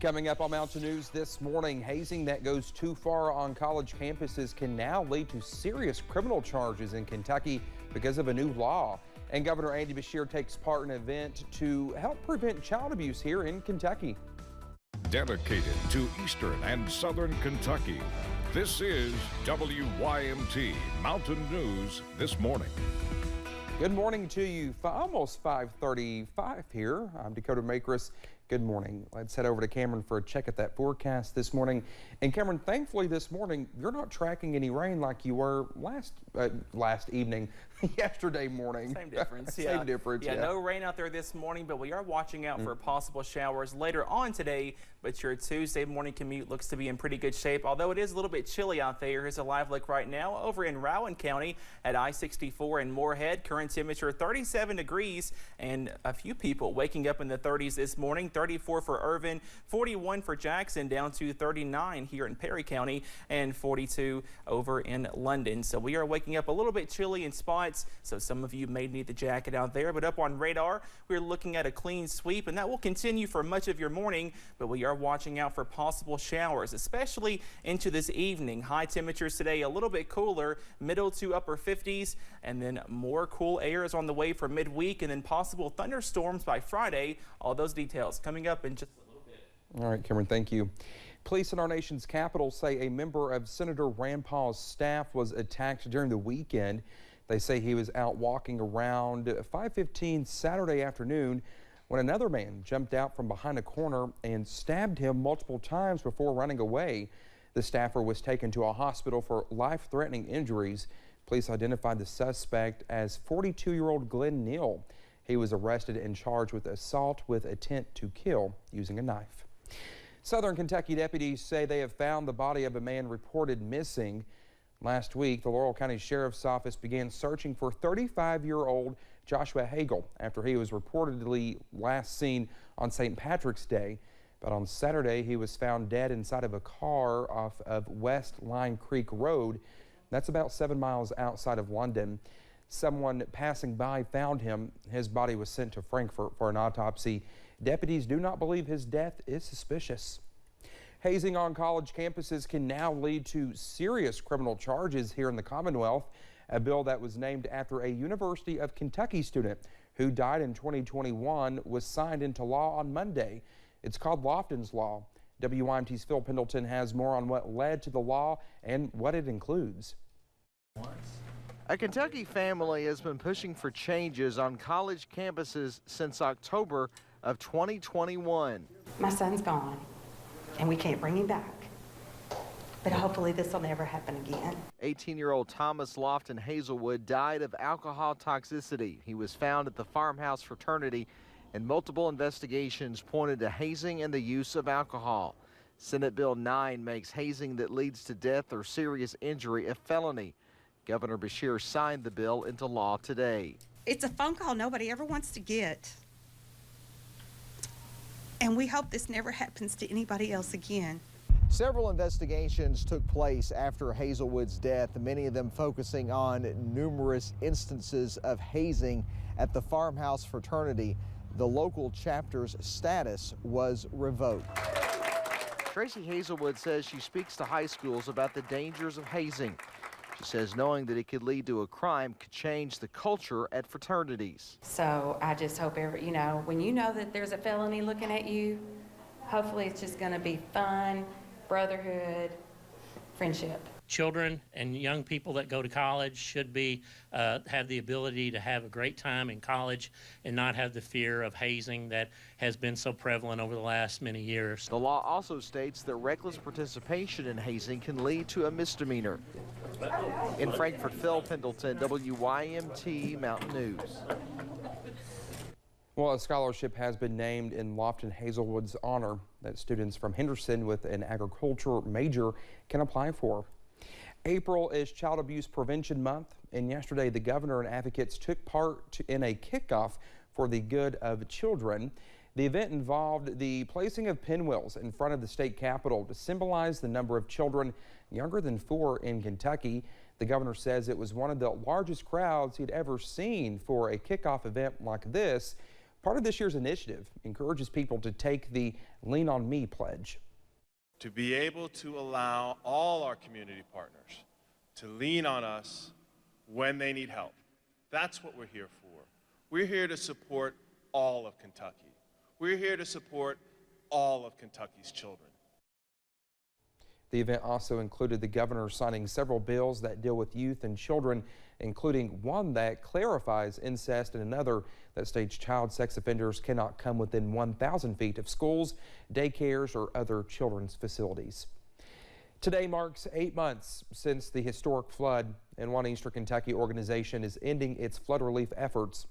Coming up on Mountain News this morning, hazing that goes too far on college campuses can now lead to serious criminal charges in Kentucky because of a new law. And Governor Andy Beshear takes part in an event to help prevent child abuse here in Kentucky. Dedicated to Eastern and Southern Kentucky, this is WYMT Mountain News this morning. Good morning to you. Almost 5:35 here. I'm Dakota Makris. Good morning. Let's head over to Cameron for a check at that forecast this morning. And Cameron, thankfully this morning, you're not tracking any rain like you were last evening, yesterday morning. Same difference. Same difference. Yeah, no rain out there this morning, but we are watching out for possible showers later on today. But your Tuesday morning commute looks to be in pretty good shape, although it is a little bit chilly out there. Here's a live look right now over in Rowan County at I-64 in Moorhead. Current temperature 37 degrees and a few people waking up in the 30s this morning. 34 for Irvin, 41 for Jackson, down to 39 here in Perry County, and 42 over in London. So we are waking up a little bit chilly in spots, so some of you may need the jacket out there. But up on radar, we're looking at a clean sweep, and that will continue for much of your morning. But we are watching out for possible showers, especially into this evening. High temperatures today, a little bit cooler, middle to upper 50s, and then more cool air is on the way for midweek, and then possible thunderstorms by Friday. All those details coming up in just a little bit. All right, Cameron, thank you. Police in our nation's capital say a member of Senator Rand Paul's staff was attacked during the weekend. They say he was out walking around 5:15 Saturday afternoon when another man jumped out from behind a corner and stabbed him multiple times before running away. The staffer was taken to a hospital for life-threatening injuries. Police identified the suspect as 42-year-old Glenn Neal. He was arrested and charged with assault with intent to kill using a knife. Southern Kentucky deputies say they have found the body of a man reported missing. Last week, the Laurel County Sheriff's Office began searching for 35-year-old Joshua Hagel after he was reportedly last seen on St. Patrick's Day. But on Saturday, he was found dead inside of a car off of West Line Creek Road. That's about 7 miles outside of London. Someone passing by found him. His body was sent to Frankfort for an autopsy. Deputies do not believe his death is suspicious. Hazing on college campuses can now lead to serious criminal charges here in the Commonwealth. A bill that was named after a University of Kentucky student who died in 2021 was signed into law on Monday. It's called Loftons Law. WYMT's Phil Pendleton has more on what led to the law and what it includes. A Kentucky family has been pushing for changes on college campuses since October of 2021. My son's gone, and we can't bring him back. But hopefully this will never happen again. 18-year-old Thomas Lofton Hazelwood died of alcohol toxicity. He was found at the farmhouse fraternity, and multiple investigations pointed to hazing and the use of alcohol. Senate Bill 9 makes hazing that leads to death or serious injury a felony. Governor Beshear signed the bill into law today. It's a phone call nobody ever wants to get. And we hope this never happens to anybody else again. Several investigations took place after Hazelwood's death, many of them focusing on numerous instances of hazing at the farmhouse fraternity. The local chapter's status was revoked. Tracy Hazelwood says she speaks to high schools about the dangers of hazing. She says knowing that it could lead to a crime could change the culture at fraternities. So I just hope when you know that there's a felony looking at you, hopefully it's just going to be fun, brotherhood, friendship. Children and young people that go to college should be have the ability to have a great time in college and not have the fear of hazing that has been so prevalent over the last many years. The law also states that reckless participation in hazing can lead to a misdemeanor. In Frankfort, Phil Pendleton, WYMT Mountain News. Well, a scholarship has been named in Lofton Hazelwood's honor that students from Henderson with an agriculture major can apply for. April is Child Abuse Prevention Month, and yesterday the governor and advocates took part in a kickoff for the good of children. The event involved the placing of pinwheels in front of the state capitol to symbolize the number of children younger than 4 in Kentucky. The governor says it was one of the largest crowds he'd ever seen for a kickoff event like this. Part of this year's initiative encourages people to take the Lean on Me pledge. To be able to allow all our community partners to lean on us when they need help. That's what we're here for. We're here to support all of Kentucky. We're here to support all of Kentucky's children. The event also included the governor signing several bills that deal with youth and children, including one that clarifies incest and another that states child sex offenders cannot come within 1,000 feet of schools, daycares, or other children's facilities. Today marks 8 months since the historic flood, and one Eastern Kentucky organization is ending its flood relief efforts.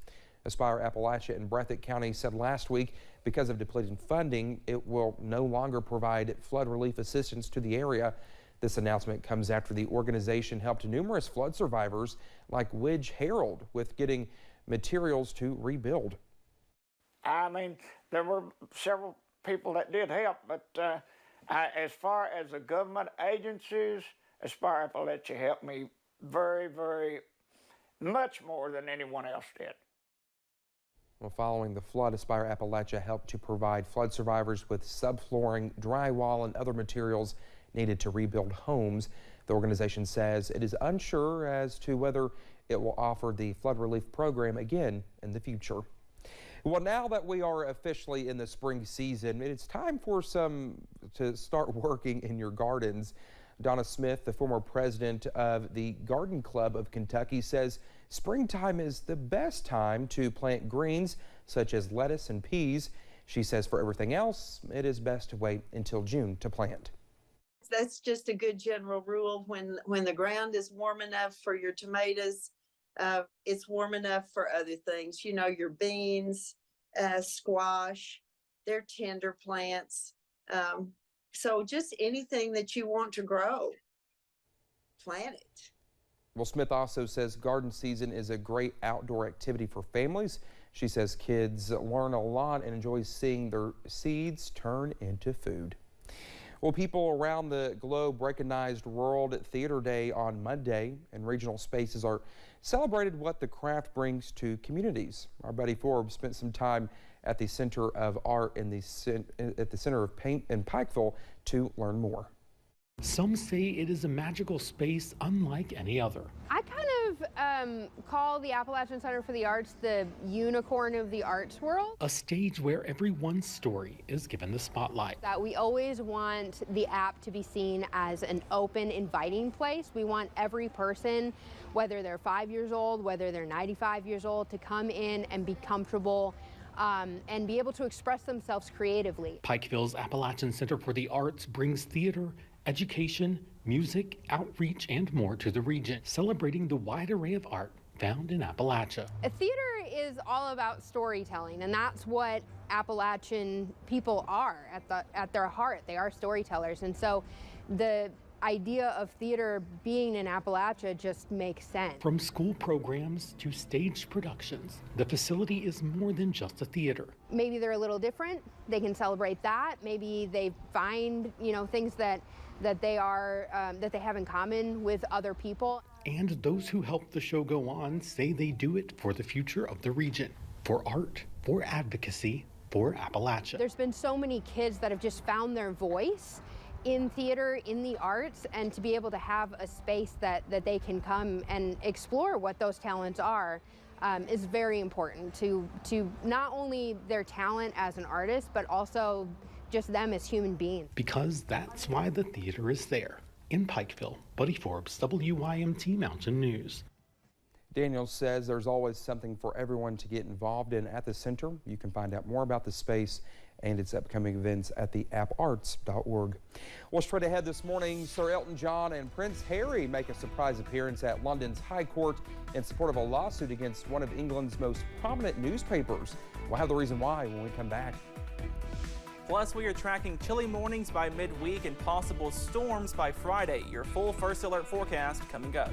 Aspire Appalachia and Breathitt County said last week because of depleted funding, it will no longer provide flood relief assistance to the area. This announcement comes after the organization helped numerous flood survivors like Widge Harold with getting materials to rebuild. I mean, there were several people that did help, but as far as the government agencies, Aspire Appalachia helped me very, very much more than anyone else did. Well, following the flood, Aspire Appalachia helped to provide flood survivors with subflooring, drywall, and other materials needed to rebuild homes. The organization says it is unsure as to whether it will offer the flood relief program again in the future. Well, now that we are officially in the spring season, it's time for to start working in your gardens. Donna Smith, the former president of the Garden Club of Kentucky, says springtime is the best time to plant greens such as lettuce and peas. She says for everything else, it is best to wait until June to plant. That's just a good general rule. When the ground is warm enough for your tomatoes, it's warm enough for other things. You know, your beans, squash, they're tender plants. So just anything that you want to grow, plant it. Well, Smith also says garden season is a great outdoor activity for families. She says kids learn a lot and enjoy seeing their seeds turn into food. Well, people around the globe recognized World Theater Day on Monday, and regional spaces are celebrated what the craft brings to communities. Our buddy Forbes spent some time at the Center of Art at the Center of Paint in Pikeville to learn more. Some say it is a magical space unlike any other. I kind of call the Appalachian Center for the Arts the unicorn of the arts world. A stage where everyone's story is given the spotlight. That we always want the app to be seen as an open, inviting place. We want every person, whether they're 5 years old, whether they're 95 years old, to come in and be comfortable and be able to express themselves creatively. Pikeville's Appalachian Center for the Arts brings theater, education, music, outreach, and more to the region, celebrating the wide array of art found in Appalachia. A theater is all about storytelling, and that's what Appalachian people are at their heart. They are storytellers, and so the idea of theater being in Appalachia just makes sense. From school programs to staged productions, the facility is more than just a theater. Maybe they're a little different. They can celebrate that. Maybe they find, things that they have in common with other people. And those who help the show go on say they do it for the future of the region, for art, for advocacy, for Appalachia. There's been so many kids that have just found their voice in theater, in the arts, and to be able to have a space that they can come and explore what those talents are is very important to not only their talent as an artist, but also just them as human beings. Because that's why the theater is there. In Pikeville, Buddy Forbes, WYMT Mountain News. Daniel says there's always something for everyone to get involved in at the center. You can find out more about the space and its upcoming events at the apparts.org. Well, straight ahead this morning, Sir Elton John and Prince Harry make a surprise appearance at London's High Court in support of a lawsuit against one of England's most prominent newspapers. We'll have the reason why when we come back. Plus, we are tracking chilly mornings by midweek and possible storms by Friday. Your full first alert forecast coming up.